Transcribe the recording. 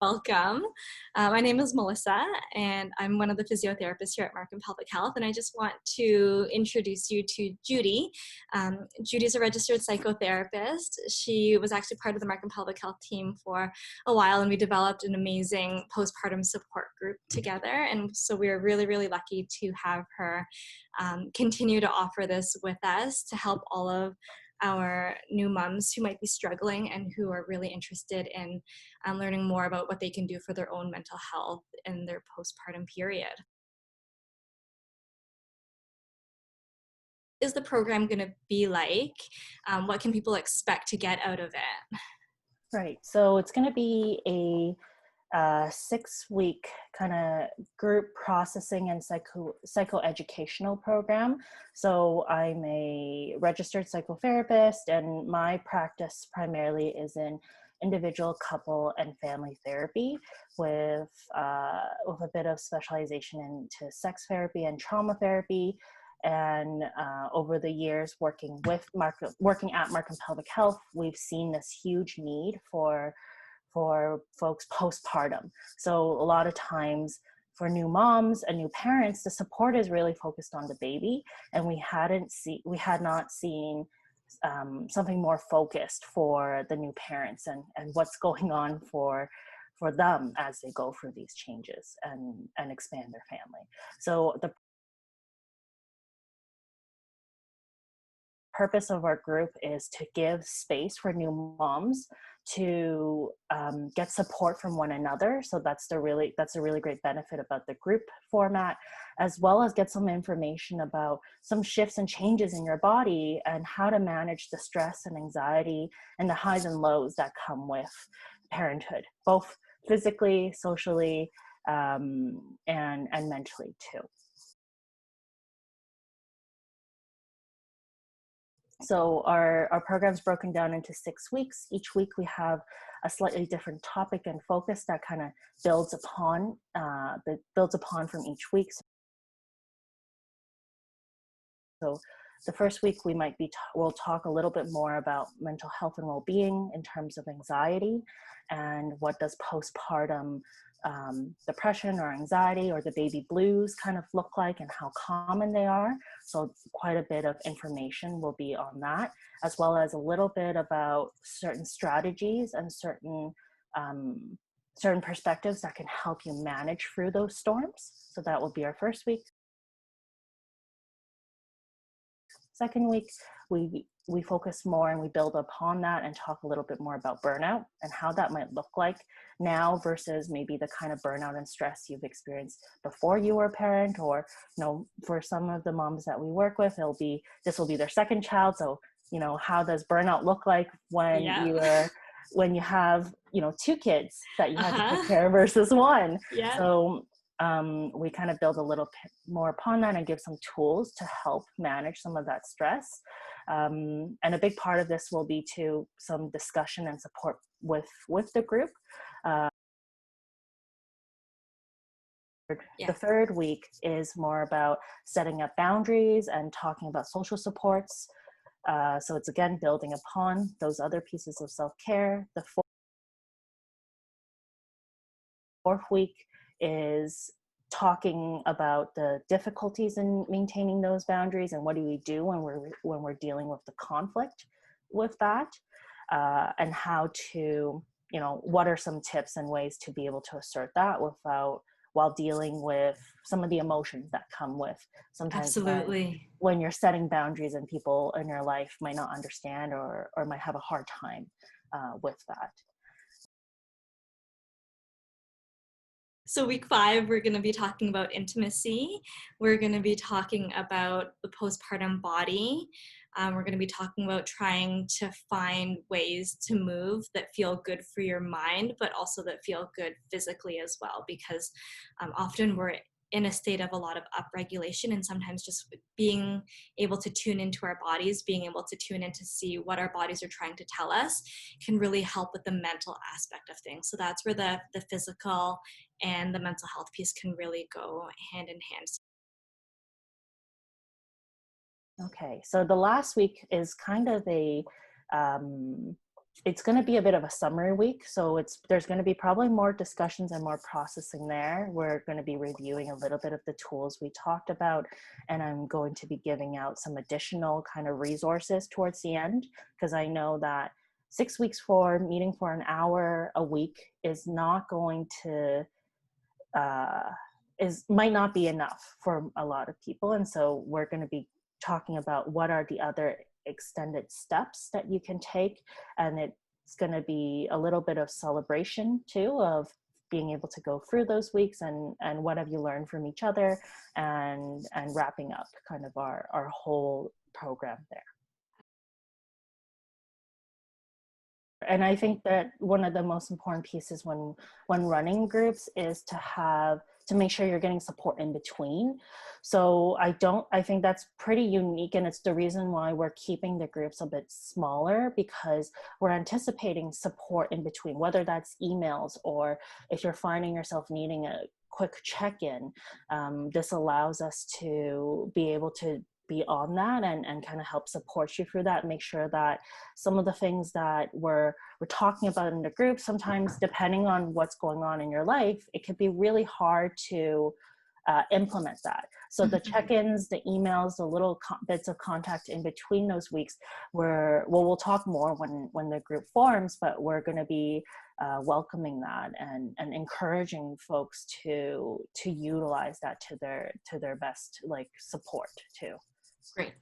Welcome. My name is Melissa, and I'm one of the physiotherapists here at Markham Pelvic Health, and I just want to introduce you to Judy. Judy's a registered psychotherapist. She was actually part of the Markham Pelvic Health team for a while, and we developed an amazing postpartum support group together, and so we are really, really lucky to have her continue to offer this with us to help all of our new moms who might be struggling and who are really interested in learning more about what they can do for their own mental health in their postpartum period. Is the program going to be like? What can people expect to get out of it? Right. So it's going to be a 6-week kind of group processing and psychoeducational program. So I'm a registered psychotherapist, and my practice primarily is in individual, couple, and family therapy with a bit of specialization into sex therapy and trauma therapy. And over the years working at Markham Pelvic Health, we've seen this huge need for folks postpartum. So a lot of times for new moms and new parents, the support is really focused on the baby, and we had not seen something more focused for the new parents and what's going on for them as they go through these changes and expand their family. So the purpose of our group is to give space for new moms to get support from one another. So that's a really great benefit about the group format, as well as get some information about some shifts and changes in your body and how to manage the stress and anxiety and the highs and lows that come with parenthood, both physically, socially, and mentally too. So our program's broken down into 6 weeks. Each week we have a slightly different topic and focus that kind of builds upon from each week. So the first week we'll talk a little bit more about mental health and well-being in terms of anxiety, and what does postpartum depression or anxiety or the baby blues kind of look like and how common they are. So quite a bit of information will be on that, as well as a little bit about certain strategies and certain perspectives that can help you manage through those storms. So that will be our first week. Second week, we focus more and we build upon that and talk a little bit more about burnout and how that might look like now versus maybe the kind of burnout and stress you've experienced before you were a parent, or for some of the moms that we work with, this will be their second child. So how does burnout look like when you have 2 kids that you have to take care of versus one. So we kind of build a little more upon that and give some tools to help manage some of that stress. And a big part of this will be to some discussion and support with the group. The third week is more about setting up boundaries and talking about social supports. So it's again building upon those other pieces of self-care. The fourth week is talking about the difficulties in maintaining those boundaries and what do we do when we're dealing with the conflict with that, and how to, what are some tips and ways to be able to assert that while dealing with some of the emotions that come with sometimes. Absolutely. When you're setting boundaries and people in your life might not understand or might have a hard time with that. So week 5, we're going to be talking about intimacy. We're going to be talking about the postpartum body. We're going to be talking about trying to find ways to move that feel good for your mind, but also that feel good physically as well, because often we're in a state of a lot of upregulation, and sometimes just being able to tune into our bodies, being able to tune in to see what our bodies are trying to tell us can really help with the mental aspect of things. So that's where the physical and the mental health piece can really go hand in hand. Okay, so the last week is kind of it's going to be a bit of a summary week. So there's going to be probably more discussions and more processing there. We're going to be reviewing a little bit of the tools we talked about, and I'm going to be giving out some additional kind of resources towards the end, because I know that 6 weeks for meeting for an hour a week is not going to, might not be enough for a lot of people. And so we're going to be talking about what are the other extended steps that you can take, and it's going to be a little bit of celebration too, of being able to go through those weeks and what have you learned from each other, and wrapping up kind of our whole program there. And I think that one of the most important pieces when running groups is to make sure you're getting support in between. So I think that's pretty unique, and it's the reason why we're keeping the groups a bit smaller, because we're anticipating support in between, whether that's emails or if you're finding yourself needing a quick check-in. This allows us to be able to be on that and kind of help support you through that, make sure that some of the things that we're talking about in the group, sometimes depending on what's going on in your life, it could be really hard to implement that. So the check-ins, the emails, the little bits of contact in between those weeks, we'll talk more when the group forms, but we're going to be welcoming that and encouraging folks to utilize that to their best, like, support too. Great.